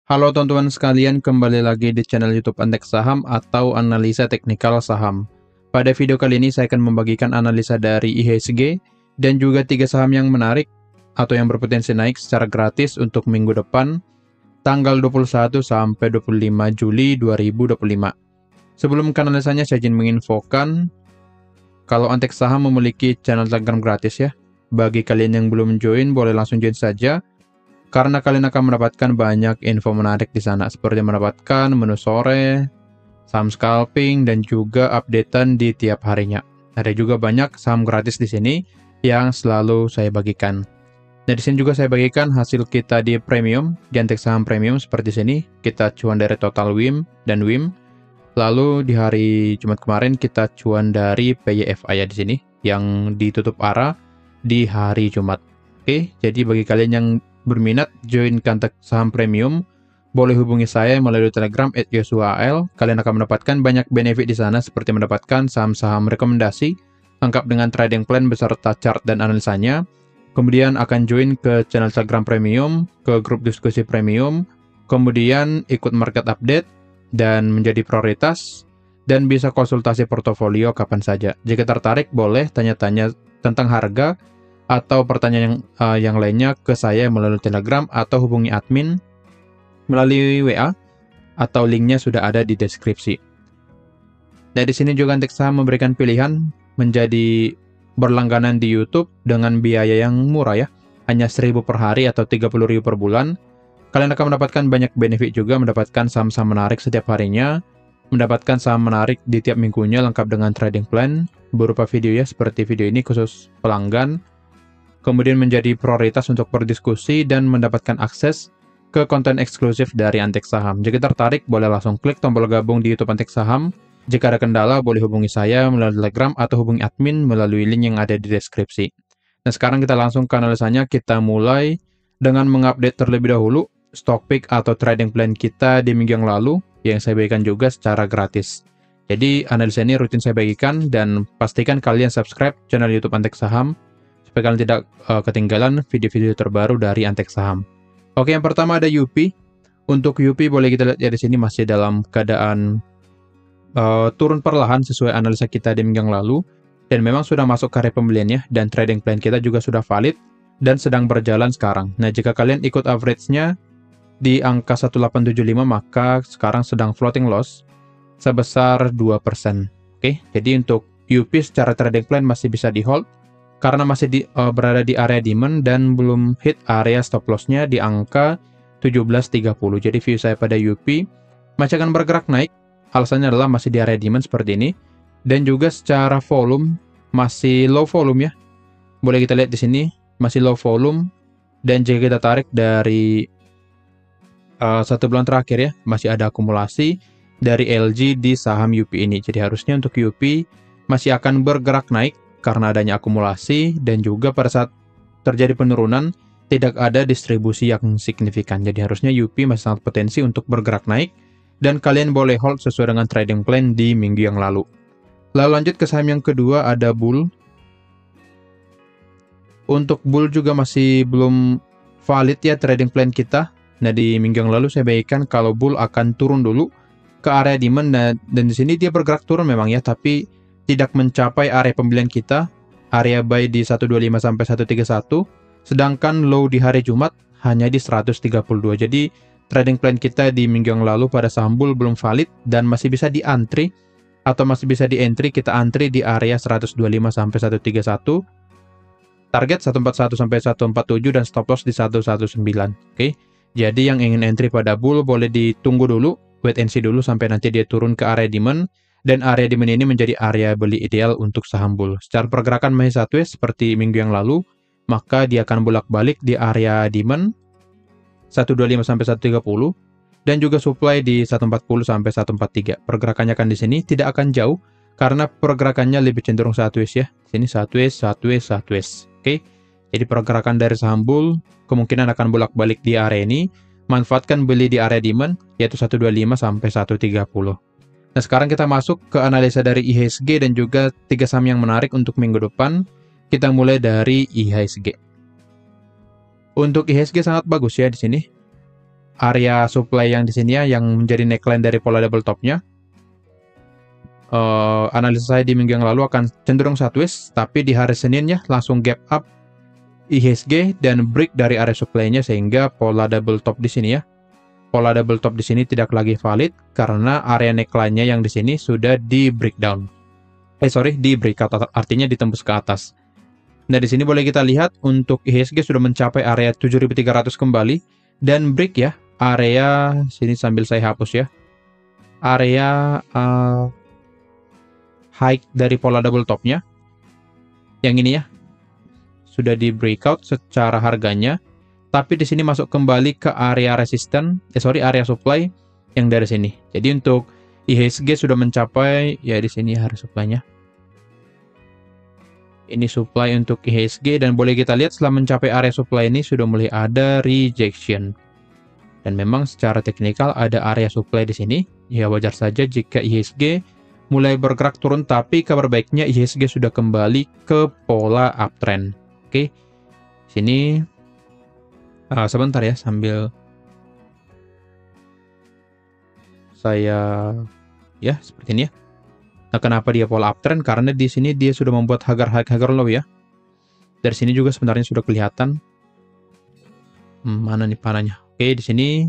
Halo teman-teman sekalian, kembali lagi di channel YouTube Antek Saham atau Analisa Teknikal Saham. Pada video kali ini saya akan membagikan analisa dari IHSG dan juga 3 saham yang menarik atau yang berpotensi naik secara gratis untuk minggu depan, tanggal 21 sampai 25 Juli 2025. Sebelum ke analisanya, saya ingin menginfokan kalau Antek Saham memiliki channel Telegram gratis ya. Bagi kalian yang belum join, boleh langsung join saja. Karena kalian akan mendapatkan banyak info menarik di sana, seperti mendapatkan menu sore, saham scalping, dan juga updatean di tiap harinya. Ada juga banyak saham gratis di sini yang selalu saya bagikan. Nah, di sini juga saya bagikan hasil kita di premium, di Antek Saham Premium seperti sini. Kita cuan dari total WIM dan WIM. Lalu di hari Jumat kemarin kita cuan dari PYFA ya di sini, yang ditutup arah di hari Jumat. Oke, jadi bagi kalian yang berminat join Antek Saham Premium, boleh hubungi saya melalui Telegram @yosuaal. Kalian akan mendapatkan banyak benefit di sana seperti mendapatkan saham-saham rekomendasi lengkap dengan trading plan beserta chart dan analisanya. Kemudian akan join ke channel Telegram Premium, ke grup diskusi Premium, kemudian ikut market update dan menjadi prioritas, dan bisa konsultasi portofolio kapan saja. Jika tertarik, boleh tanya-tanya tentang harga atau pertanyaan yang lainnya ke saya melalui Telegram atau hubungi admin melalui WA atau linknya sudah ada di deskripsi. Dari sini juga Antek Saham memberikan pilihan menjadi berlangganan di YouTube dengan biaya yang murah ya, hanya 1.000 per hari atau 30.000 per bulan. Kalian akan mendapatkan banyak benefit juga, mendapatkan saham-saham menarik setiap harinya, mendapatkan saham menarik di tiap minggunya lengkap dengan trading plan berupa video ya, seperti video ini khusus pelanggan. Kemudian menjadi prioritas untuk berdiskusi dan mendapatkan akses ke konten eksklusif dari Antek Saham. Jika tertarik, boleh langsung klik tombol gabung di YouTube Antek Saham. Jika ada kendala, boleh hubungi saya melalui Telegram atau hubungi admin melalui link yang ada di deskripsi. Nah, sekarang kita langsung ke analisanya. Kita mulai dengan mengupdate terlebih dahulu stock pick atau trading plan kita di minggu yang lalu, yang saya bagikan juga secara gratis. Jadi, analisa ini rutin saya bagikan, dan pastikan kalian subscribe channel YouTube Antek Saham, supaya kalian tidak ketinggalan video-video terbaru dari Antek Saham. Oke, yang pertama ada UP. Untuk UP boleh kita lihat ya di sini masih dalam keadaan turun perlahan sesuai analisa kita di minggu yang lalu, dan memang sudah masuk ke area pembeliannya, dan trading plan kita juga sudah valid dan sedang berjalan sekarang. Nah, jika kalian ikut average-nya di angka 1875, maka sekarang sedang floating loss sebesar 2%. Oke, jadi untuk UP secara trading plan masih bisa di hold karena masih berada di area demand dan belum hit area stop loss-nya di angka 1730. Jadi view saya pada UP masih akan bergerak naik. Alasannya adalah masih di area demand seperti ini, dan juga secara volume masih low volume ya. Boleh kita lihat di sini masih low volume, dan jika kita tarik dari 1 bulan terakhir ya, masih ada akumulasi dari LG di saham UP ini. Jadi harusnya untuk UP masih akan bergerak naik karena adanya akumulasi, dan juga pada saat terjadi penurunan tidak ada distribusi yang signifikan. Jadi harusnya UP masih sangat potensi untuk bergerak naik, dan kalian boleh hold sesuai dengan trading plan di minggu yang lalu. Lalu lanjut ke saham yang kedua, ada Bull. Untuk Bull juga masih belum valid ya trading plan kita. Nah, di minggu yang lalu saya bagikan kalau Bull akan turun dulu ke area demand, dan di sini dia bergerak turun memang ya, tapi tidak mencapai area pembelian kita, area buy di 125 sampai 131, sedangkan low di hari Jumat hanya di 132. Jadi trading plan kita di minggu yang lalu pada saham Bull belum valid dan masih bisa di antri atau masih bisa di entry. Kita antri di area 125 sampai 131. Target 141 sampai 147 dan stop loss di 119. Oke. Jadi yang ingin entry pada Bull boleh ditunggu dulu, wait and see dulu sampai nanti dia turun ke area demand, dan area demand ini menjadi area beli ideal untuk saham Bull. Secara pergerakan masih sideways seperti minggu yang lalu, maka dia akan bolak-balik di area demand 125 sampai 130, dan juga supply di 140 sampai 143. Pergerakannya akan di sini tidak akan jauh karena pergerakannya lebih cenderung sideways ya. Sini sideways, sideways, sideways. Oke. Jadi pergerakan dari saham Bull kemungkinan akan bolak-balik di area ini. Manfaatkan beli di area demand yaitu 125 sampai 130. Nah, sekarang kita masuk ke analisa dari IHSG dan juga 3 saham yang menarik untuk minggu depan. Kita mulai dari IHSG. Untuk IHSG sangat bagus ya di sini. area supply yang di sini ya, yang menjadi neckline dari pola double topnya. Analisa saya di minggu yang lalu akan cenderung sideways, tapi di hari Senin ya langsung gap up IHSG dan break dari area supply-nya, sehingga pola double top di sini ya. Pola double top di sini tidak lagi valid karena area neckline-nya yang di sini sudah di breakdown. Di breakout, artinya ditembus ke atas. Nah, di sini boleh kita lihat untuk IHSG sudah mencapai area 7.300 kembali dan break ya area sini, sambil saya hapus ya. Area high dari pola double topnya. Yang ini ya. Sudah di breakout secara harganya. Tapi di sini masuk kembali ke area resisten, area supply yang dari sini. Jadi untuk IHSG sudah mencapai ya di sini area supply-nya. Ini supply untuk IHSG dan boleh kita lihat setelah mencapai area supply ini sudah mulai ada rejection. Dan memang secara teknikal ada area supply di sini. Ya wajar saja jika IHSG mulai bergerak turun, tapi kabar baiknya IHSG sudah kembali ke pola uptrend. Oke. Sini sebentar ya, sambil saya ya seperti ini ya. Nah, kenapa dia pola uptrend? Karena di sini dia sudah membuat Hagar high, Hagar low ya. Dari sini juga sebenarnya sudah kelihatan. Mana nih panahnya? Oke, di sini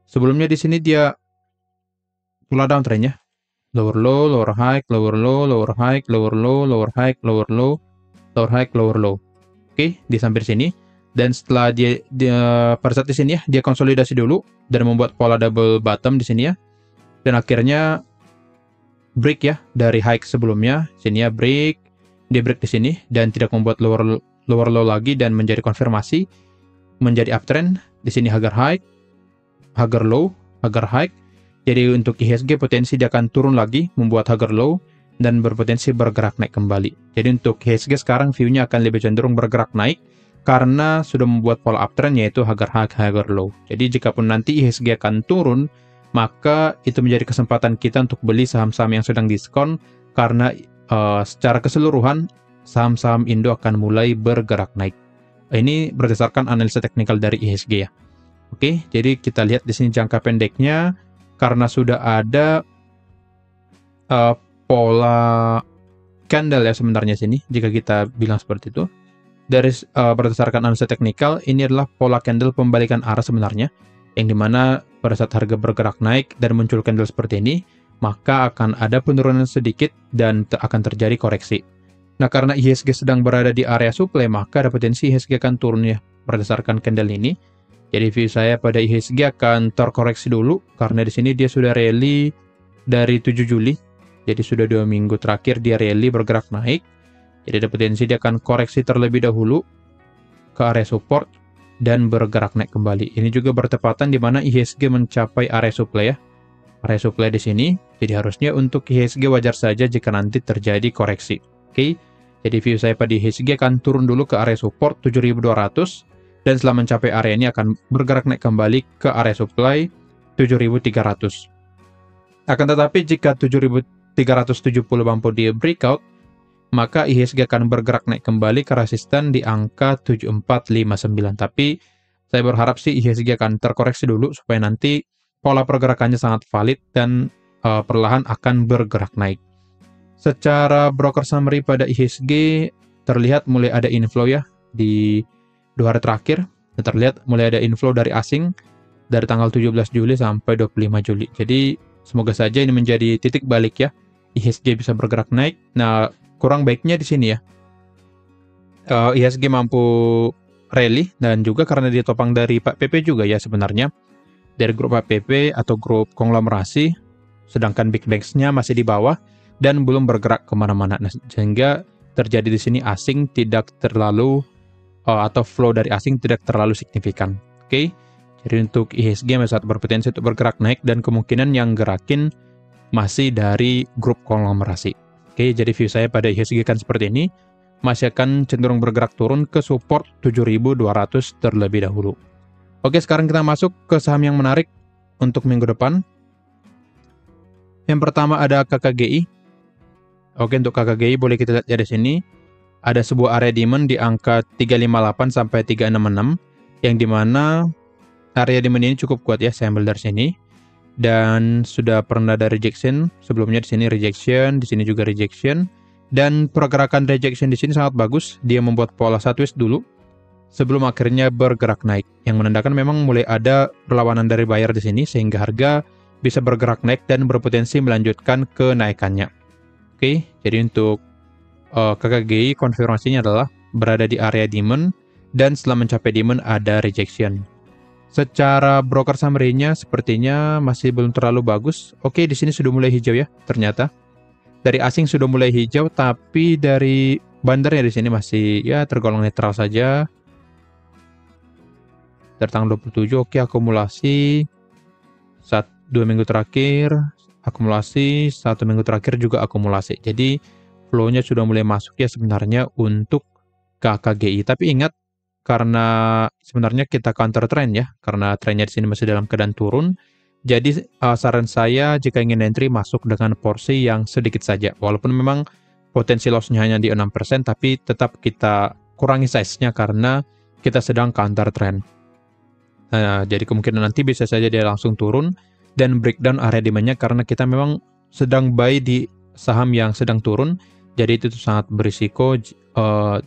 sebelumnya di sini dia pola downtrend ya. Lower low, lower high, lower low, lower high, lower low, lower high, lower low, lower high, lower low. Oke, di samping sini. Dan setelah dia pada saat di sini ya, dia konsolidasi dulu dan membuat pola double bottom di sini ya. Dan akhirnya break ya dari high sebelumnya. Sini ya break, dia break di sini dan tidak membuat lower low lagi dan menjadi konfirmasi menjadi uptrend. Di sini Hagar high, Hagar low, Hagar high. Jadi untuk IHSG potensi dia akan turun lagi, membuat Hagar low dan berpotensi bergerak naik kembali. Jadi untuk IHSG sekarang view-nya akan lebih cenderung bergerak naik karena sudah membuat pola uptrend, yaitu Hagar high, Hagar low. Jadi jikapun nanti IHSG akan turun, maka itu menjadi kesempatan kita untuk beli saham-saham yang sedang diskon, karena secara keseluruhan saham-saham Indo akan mulai bergerak naik. Ini berdasarkan analisa teknikal dari IHSG ya. Oke, jadi kita lihat di sini jangka pendeknya, karena sudah ada pola candle ya sebenarnya sini, jika kita bilang seperti itu. Dari berdasarkan analisa teknikal, ini adalah pola candle pembalikan arah sebenarnya, yang dimana pada saat harga bergerak naik dan muncul candle seperti ini, maka akan ada penurunan sedikit dan akan terjadi koreksi. Nah, karena IHSG sedang berada di area supply, maka ada potensi IHSG akan turun ya berdasarkan candle ini. Jadi view saya pada IHSG akan terkoreksi dulu, karena di sini dia sudah rally dari 7 Juli. Jadi sudah 2 minggu terakhir dia rally bergerak naik. Jadi ada potensi dia akan koreksi terlebih dahulu ke area support dan bergerak naik kembali. Ini juga bertepatan di mana IHSG mencapai area supply ya. Area supply di sini. Jadi harusnya untuk IHSG wajar saja jika nanti terjadi koreksi. Oke. Jadi view saya pada IHSG akan turun dulu ke area support 7.200 dan setelah mencapai area ini akan bergerak naik kembali ke area supply 7.300. Akan tetapi jika 7.370 mampu di breakout, maka IHSG akan bergerak naik kembali ke resisten di angka 7459. Tapi saya berharap sih IHSG akan terkoreksi dulu supaya nanti pola pergerakannya sangat valid dan perlahan akan bergerak naik. Secara broker summary pada IHSG terlihat mulai ada inflow ya di 2 hari terakhir. Terlihat mulai ada inflow dari asing dari tanggal 17 Juli sampai 25 Juli. Jadi semoga saja ini menjadi titik balik ya. IHSG bisa bergerak naik. Nah, kurang baiknya di sini ya. IHSG mampu rally dan juga karena dia topang dari Pak PP juga ya sebenarnya. Dari grup Pak PP atau grup konglomerasi, sedangkan Big Banks-nya masih di bawah dan belum bergerak kemana-mana. Nah, sehingga terjadi di sini asing tidak terlalu atau flow dari asing tidak terlalu signifikan. Oke. Jadi untuk IHSG masih sangat berpotensi untuk bergerak naik dan kemungkinan yang gerakin masih dari grup konglomerasi. Oke, jadi view saya pada IHSG kan seperti ini, masih akan cenderung bergerak turun ke support 7.200 terlebih dahulu. Oke, sekarang kita masuk ke saham yang menarik untuk minggu depan. Yang pertama ada KKGI. Oke, untuk KKGI boleh kita lihat ya di sini. Ada sebuah area demand di angka 358 sampai 366, yang dimana area demand ini cukup kuat ya, saya ambil dari sini. Dan sudah pernah ada rejection, sebelumnya di sini rejection, di sini juga rejection. Dan pergerakan rejection di sini sangat bagus, dia membuat pola sideways dulu sebelum akhirnya bergerak naik, yang menandakan memang mulai ada perlawanan dari buyer di sini sehingga harga bisa bergerak naik dan berpotensi melanjutkan kenaikannya. Oke, jadi untuk KKGI konfirmasinya adalah berada di area demand dan setelah mencapai demand ada rejection. Secara broker summary-nya sepertinya masih belum terlalu bagus. Oke, di sini sudah mulai hijau ya, ternyata. Dari asing sudah mulai hijau, tapi dari bandarnya di sini masih ya tergolong netral saja. Dari tanggal 27, oke, akumulasi 2 minggu terakhir, akumulasi 1 minggu terakhir juga akumulasi. Jadi flow-nya sudah mulai masuk ya sebenarnya untuk KKGI. Tapi ingat, karena sebenarnya kita counter trend ya, karena trennya di sini masih dalam keadaan turun. Jadi saran saya jika ingin entry masuk dengan porsi yang sedikit saja. Walaupun memang potensi loss-nya hanya di 6%, tapi tetap kita kurangi size-nya karena kita sedang counter trend. Jadi kemungkinan nanti bisa saja dia langsung turun dan breakdown area demand-nya karena kita memang sedang buy di saham yang sedang turun. Jadi itu sangat berisiko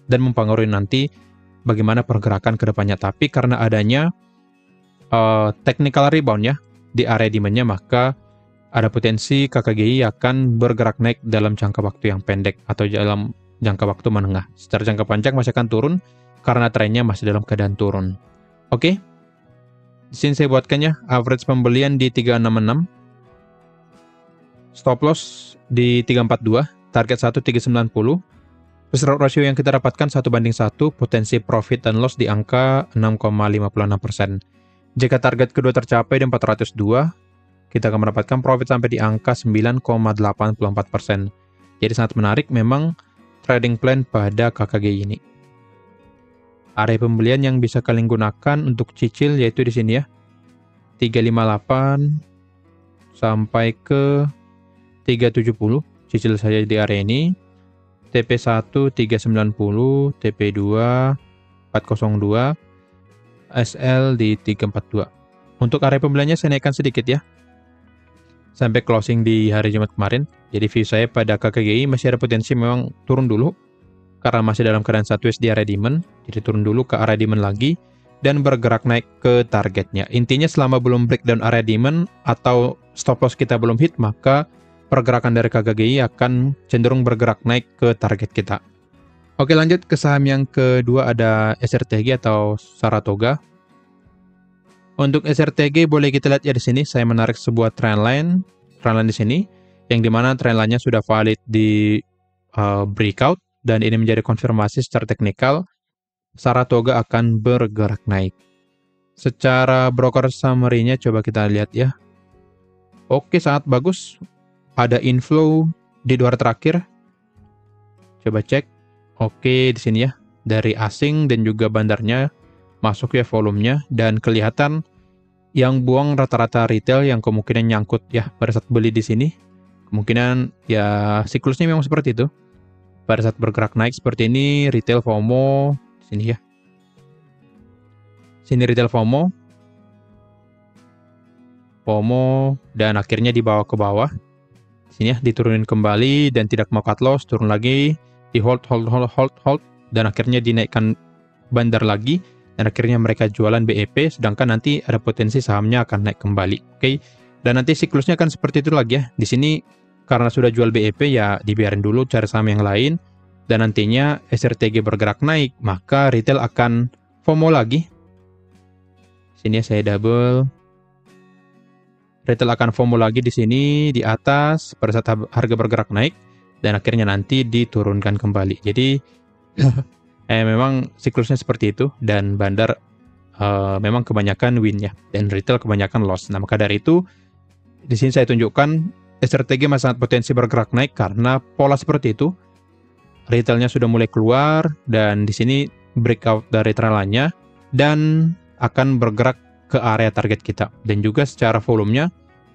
dan mempengaruhi nanti bagaimana pergerakan ke depannya. Tapi karena adanya technical rebound ya di area demand-nya, maka ada potensi KKGI akan bergerak naik dalam jangka waktu yang pendek atau dalam jangka waktu menengah. Secara jangka panjang masih akan turun karena trennya masih dalam keadaan turun. Oke. Di sini saya buatkan ya, average pembelian di 366. Stop loss di 342, target 1 390. Ratio yang kita dapatkan 1:1, potensi profit dan loss di angka 6,56%. Jika target kedua tercapai di 402, kita akan mendapatkan profit sampai di angka 9,84%. Jadi sangat menarik memang trading plan pada KKGI ini. Area pembelian yang bisa kalian gunakan untuk cicil yaitu di sini ya. 358 sampai ke 370, cicil saja di area ini. TP1 390, TP2 402, SL di 342. Untuk area pembeliannya saya naikkan sedikit ya, sampai closing di hari Jumat kemarin. Jadi view saya pada KKGI masih ada potensi memang turun dulu, karena masih dalam keadaan sideways di area demand. Jadi turun dulu ke area demand lagi, dan bergerak naik ke targetnya. Intinya selama belum breakdown area demand atau stop loss kita belum hit, maka pergerakan dari KKGI akan cenderung bergerak naik ke target kita. Oke, lanjut ke saham yang kedua, ada SRTG atau Saratoga. Untuk SRTG boleh kita lihat ya di sini, saya menarik sebuah trendline di sini, yang dimana trendline-nya sudah valid di breakout, dan ini menjadi konfirmasi secara teknikal, Saratoga akan bergerak naik. Secara broker summary-nya coba kita lihat ya. Oke, sangat bagus. Ada inflow di 2 hari terakhir. Coba cek. Oke, di sini ya. Dari asing dan juga bandarnya masuk ya volumenya, dan kelihatan yang buang rata-rata retail yang kemungkinan nyangkut ya pada saat beli di sini. Kemungkinan ya siklusnya memang seperti itu. Pada saat bergerak naik seperti ini, retail FOMO di sini ya. Sini retail FOMO dan akhirnya dibawa ke bawah. Sini ya, diturunin kembali dan tidak mau cut loss, turun lagi, di hold, dan akhirnya dinaikkan bandar lagi, dan akhirnya mereka jualan BEP, sedangkan nanti ada potensi sahamnya akan naik kembali. Oke, dan nanti siklusnya akan seperti itu lagi ya. Di sini karena sudah jual BEP ya dibiarin dulu, cari saham yang lain, dan nantinya SRTG bergerak naik, maka retail akan FOMO lagi. Sini ya, saya double. Retail akan FOMO lagi di sini di atas pada saat harga bergerak naik, dan akhirnya nanti diturunkan kembali. Jadi memang siklusnya seperti itu, dan bandar memang kebanyakan win ya, dan retail kebanyakan loss. Nah, maka dari itu di sini saya tunjukkan SRTG masih sangat potensi bergerak naik karena pola seperti itu. Retailnya sudah mulai keluar, dan di sini breakout dari trendline-nya dan akan bergerak ke area target kita, dan juga secara volumenya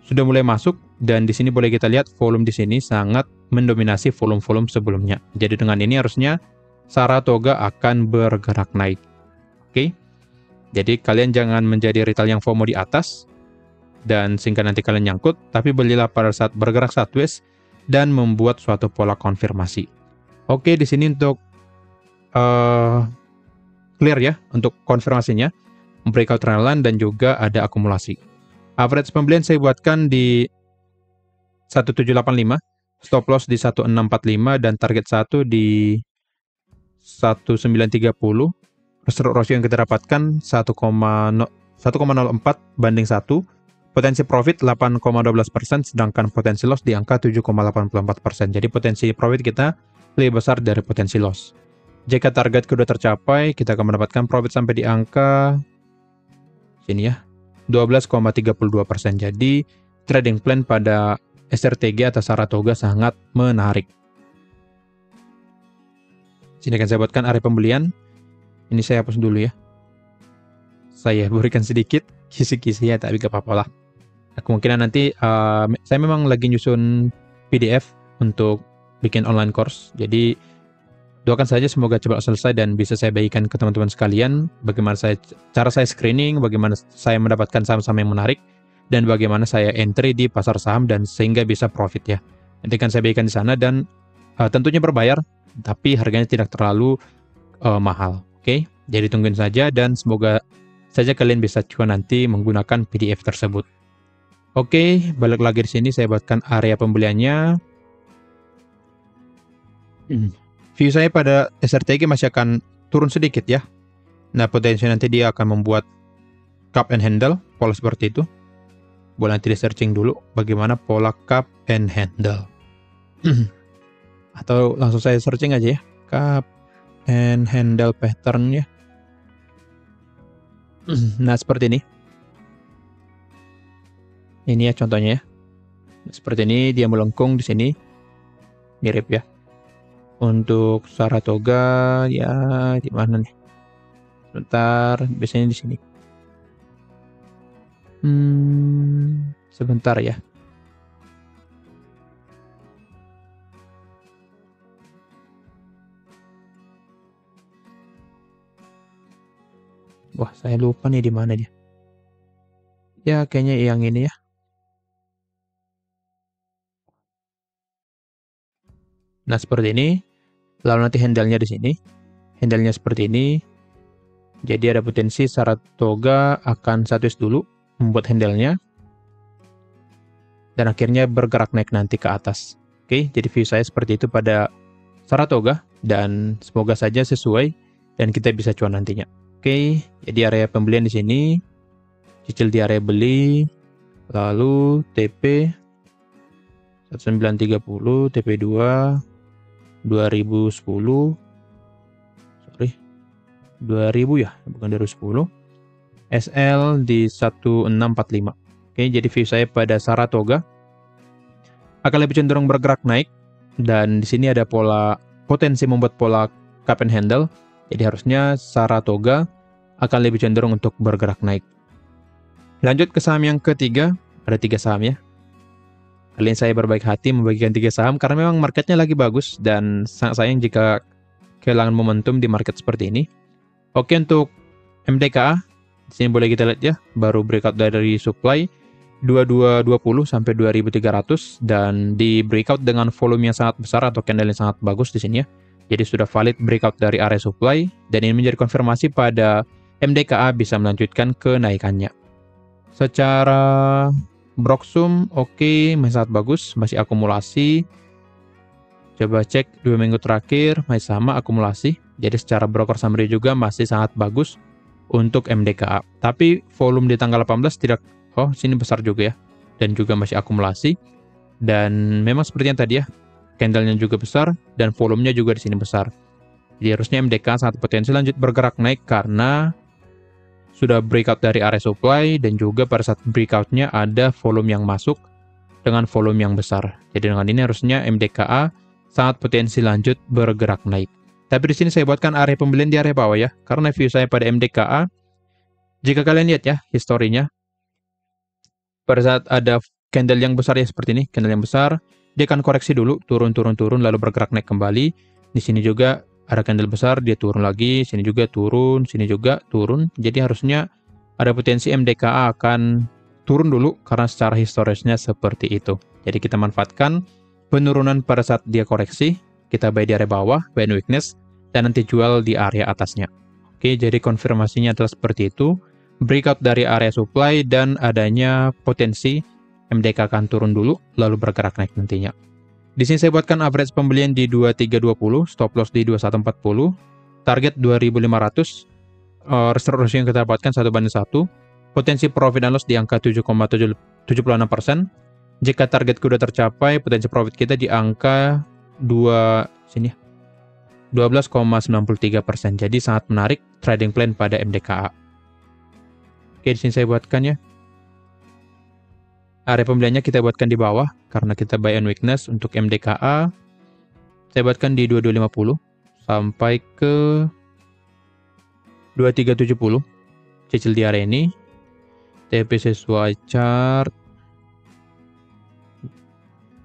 sudah mulai masuk, dan di sini boleh kita lihat volume di sini sangat mendominasi volume-volume sebelumnya. Jadi dengan ini harusnya Saratoga akan bergerak naik. Oke. Jadi kalian jangan menjadi retail yang FOMO di atas, dan sehingga nanti kalian nyangkut, tapi belilah pada saat bergerak sideways, dan membuat suatu pola konfirmasi. Oke, di sini untuk clear ya, untuk konfirmasinya, breakout trendline dan juga ada akumulasi. Average pembelian saya buatkan di 1785, stop loss di 1645, dan target 1 di 1930. Strike ratio yang kita dapatkan 1,04 banding 1. Potensi profit 8,12%, sedangkan potensi loss di angka 7,84%. Jadi potensi profit kita lebih besar dari potensi loss. Jika target kedua tercapai, kita akan mendapatkan profit sampai di angka sini ya, 12,32%. Jadi trading plan pada SRTG atau Saratoga sangat menarik. Sini akan saya buatkan area pembelian. Ini saya hapus dulu ya. Saya berikan sedikit kisi-kisi ya, tapi gak apa-apa lah. Kemungkinan nanti saya memang lagi nyusun PDF untuk bikin online course. Jadi doakan saja semoga cepat selesai dan bisa saya bagikan ke teman-teman sekalian. Bagaimana cara saya screening, bagaimana saya mendapatkan saham-saham yang menarik, dan bagaimana saya entry di pasar saham dan sehingga bisa profit ya. Nanti akan saya bagikan di sana dan tentunya berbayar, tapi harganya tidak terlalu mahal. Oke, jadi tungguin saja dan semoga saja kalian bisa cuan nanti menggunakan PDF tersebut. Oke, balik lagi di sini saya buatkan area pembeliannya. View saya pada SRTG masih akan turun sedikit ya. Nah, potensi nanti dia akan membuat cup and handle, pola seperti itu. Boleh nanti di searching dulu bagaimana pola cup and handle. Atau langsung saya searching aja ya, cup and handle pattern ya. Nah, seperti ini. Ini ya contohnya ya. Seperti ini dia melengkung di sini. Mirip ya. Untuk Saratoga ya di mana nih? Sebentar, biasanya di sini. Sebentar ya. Wah, saya lupa nih di mana dia. Ya, kayaknya yang ini ya. Nah, seperti ini. Lalu nanti handle-nya di sini. Handle-nya seperti ini. Jadi ada potensi Saratoga akan sideways dulu membuat handle-nya. Dan akhirnya bergerak naik nanti ke atas. Oke, jadi view saya seperti itu pada Saratoga. Dan semoga saja sesuai dan kita bisa cuan nantinya. Oke, jadi area pembelian di sini. Cicil di area beli. Lalu TP 1930, TP2 2010, sorry 2000 ya, bukan 2010. SL di 1645. Oke, jadi view saya pada Saratoga akan lebih cenderung bergerak naik dan di sini ada pola potensi membuat pola cup and handle. Jadi harusnya Saratoga akan lebih cenderung untuk bergerak naik. Lanjut ke saham yang ketiga, ada 3 saham ya. Kali ini saya berbaik hati membagikan 3 saham karena memang marketnya lagi bagus dan sangat sayang jika kehilangan momentum di market seperti ini. Oke, untuk MDKA, di sini boleh kita lihat ya, baru breakout dari supply 2220 sampai 2300 dan di breakout dengan volume yang sangat besar atau candle yang sangat bagus di sini ya. Jadi sudah valid breakout dari area supply dan ini menjadi konfirmasi pada MDKA bisa melanjutkan kenaikannya. Secara Broksum oke, masih sangat bagus, masih akumulasi. Coba cek 2 minggu terakhir, masih sama akumulasi. Jadi secara broker summary juga masih sangat bagus untuk MDKA. Tapi volume di tanggal 18 tidak, sini besar juga ya. Dan juga masih akumulasi. Dan memang seperti yang tadi ya, candle-nya juga besar dan volumenya juga di sini besar. Jadi harusnya MDKA sangat potensi lanjut bergerak naik karena sudah breakout dari area supply dan juga pada saat breakout-nya ada volume yang masuk dengan volume yang besar. Jadi dengan ini harusnya MDKA sangat potensi lanjut bergerak naik. Tapi di sini saya buatkan area pembelian di area bawah ya, karena view saya pada MDKA, jika kalian lihat ya historinya, pada saat ada candle yang besar ya seperti ini, candle yang besar, dia akan koreksi dulu, turun lalu bergerak naik kembali. Di sini juga ada candle besar, dia turun lagi, sini juga turun, sini juga turun. Jadi harusnya ada potensi MDKA akan turun dulu karena secara historisnya seperti itu. Jadi kita manfaatkan penurunan pada saat dia koreksi, kita buy di area bawah, buy in weakness, dan nanti jual di area atasnya. Oke, jadi konfirmasinya adalah seperti itu. Breakout dari area supply dan adanya potensi MDK akan turun dulu, lalu bergerak naik nantinya. Di sini saya buatkan average pembelian di 2320, stop loss di 2140, target 2500, restoran ratio yang kita dapatkan 1:1, potensi profit dan loss di angka 7,76%. Jika target sudah tercapai, potensi profit kita di angka 12,93%. Jadi sangat menarik trading plan pada MDKA. Oke, di sini saya buatkan ya. Area pembeliannya kita buatkan di bawah karena kita buy on weakness. Untuk MDKA saya buatkan di 2250 sampai ke 2370. Cicil di area ini. TP sesuai chart.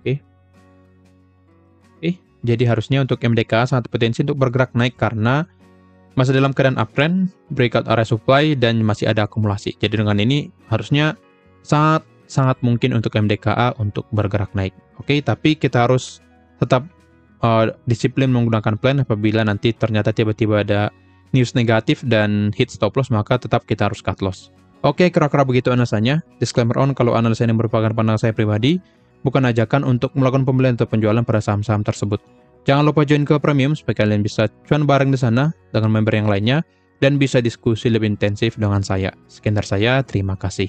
Oke. Jadi harusnya untuk MDKA sangat potensi untuk bergerak naik karena masih dalam keadaan uptrend, breakout area supply, dan masih ada akumulasi. Jadi dengan ini harusnya sangat mungkin untuk MDKA untuk bergerak naik. Oke, tapi kita harus tetap disiplin menggunakan plan. Apabila nanti ternyata tiba-tiba ada news negatif dan hit stop loss, maka tetap kita harus cut loss. Oke, kira-kira begitu analisanya. Disclaimer on, kalau analisa ini merupakan pandangan saya pribadi, bukan ajakan untuk melakukan pembelian atau penjualan pada saham-saham tersebut. Jangan lupa join ke Premium supaya kalian bisa cuan bareng di sana dengan member yang lainnya dan bisa diskusi lebih intensif dengan saya. Sekian dari saya, terima kasih.